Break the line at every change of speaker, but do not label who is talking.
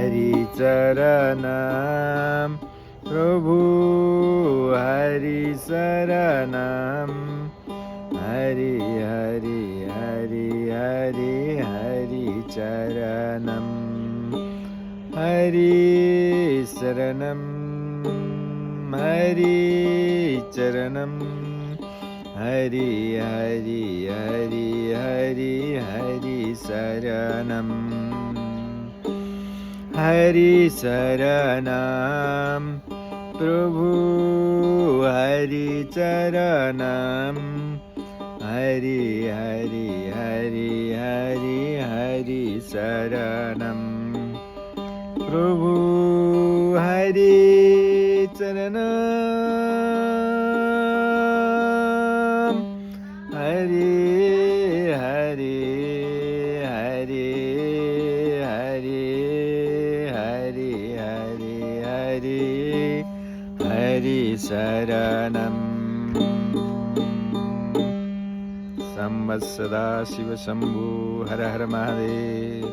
हरिचरणं प्रभु हरिशरणं Hari Hari Hari Hari हरिचरणं हरिशरणं हरिचरणं Hari Hari Hari Hari हरिशरणं हरिशरणं प्रभु हरिचरणं Hari Hari Hari Hari हरिशरणं प्रभु हरिचरणं Hari Hari Hari Hari Hari Hari Hari हरिशरणं शम्भः Sadashiv Shambho हर हर Mahadev.